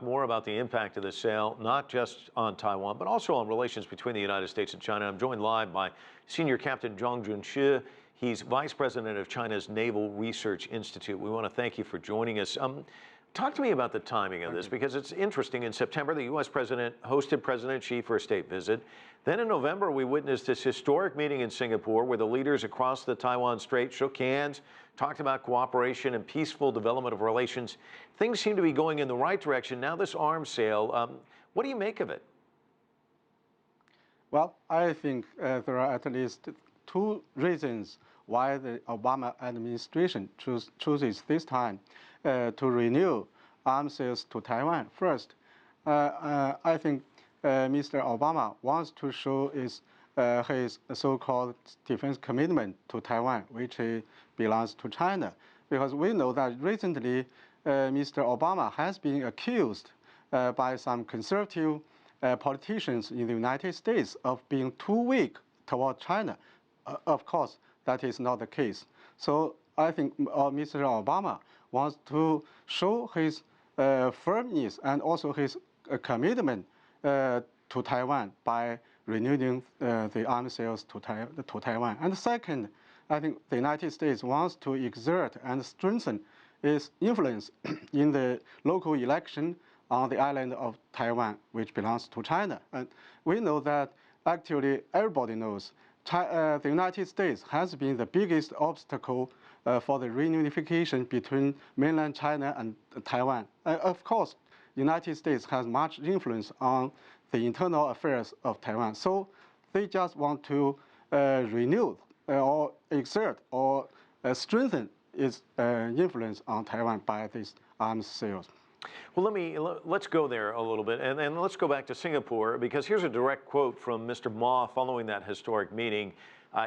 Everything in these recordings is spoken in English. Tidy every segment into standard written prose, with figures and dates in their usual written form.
More about the impact of the sale, not just on Taiwan, but also on relations between the United States and China. I'm joined live by Senior Captain Zhang Junshe. He's Vice President of China's Naval Research Institute. We want to thank you for joining us. Talk to me about the timing of this, because it's interesting. In September, the U.S. president hosted President Xi for a state visit. Then in November, we witnessed this historic meeting in Singapore where the leaders across the Taiwan Strait shook hands, talked about cooperation and peaceful development of relations. Things seem to be going in the right direction. Now this arms sale, what do you make of it? Well, I think there are at least two reasons why the Obama administration chooses this time to renew arms sales to Taiwan. First, I think Mr. Obama wants to show his so-called defense commitment to Taiwan, which belongs to China, because we know that recently Mr. Obama has been accused by some conservative politicians in the United States of being too weak toward China. Of course, that is not the case. So I think Mr. Obama wants to show his firmness and also his commitment to Taiwan by renewing the arms sales to Taiwan. And second, I think the United States wants to exert and strengthen its influence in the local election on the island of Taiwan, which belongs to China. And we know that actually everybody knows the United States has been the biggest obstacle for the reunification between mainland China and Taiwan. Of course, the United States has much influence on the internal affairs of Taiwan. So they just want to renew or exert or strengthen its influence on Taiwan by these arms sales. Well, let's go there a little bit, and let's go back to Singapore, because here's a direct quote from Mr. Ma following that historic meeting.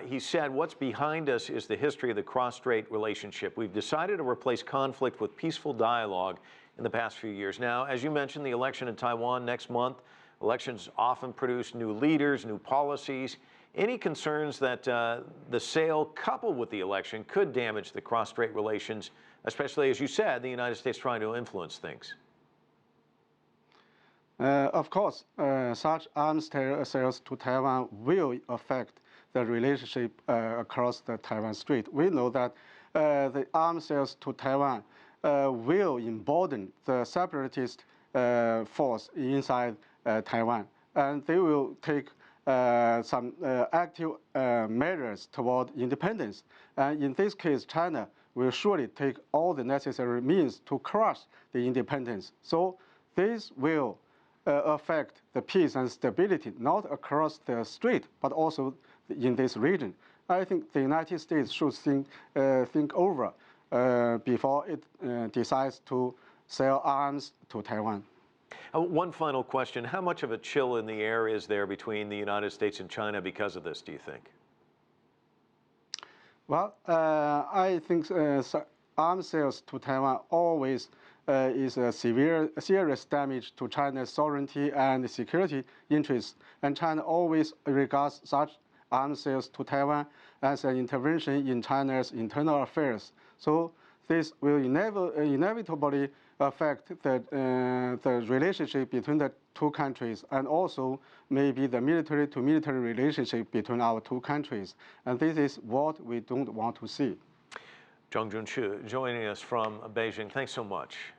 He said, "What's behind us is the history of the cross-strait relationship. We've decided to replace conflict with peaceful dialogue in the past few years." Now, as you mentioned, the election in Taiwan next month. Elections often produce new leaders, new policies. Any concerns that the sale coupled with the election could damage the cross-strait relations, especially, as you said, the United States trying to influence things? Of course, such arms sales to Taiwan will affect the relationship across the Taiwan Strait. We know that the arms sales to Taiwan will embolden the separatist force inside Taiwan, and they will take some active measures toward independence. And in this case, China will surely take all the necessary means to crush the independence. So this will affect the peace and stability, not across the strait, but also in this region. I think the United States should think over before it decides to sell arms to Taiwan. One final question. How much of a chill in the air is there between the United States and China because of this, do you think? Well, I think arms sales to Taiwan always is a serious damage to China's sovereignty and security interests. And China always regards such arms sales to Taiwan as an intervention in China's internal affairs. So this will inevitably affect the relationship between the two countries, and also maybe the military-to-military relationship between our two countries. And this is what we don't want to see. Zhang Junshe joining us from Beijing. Thanks so much.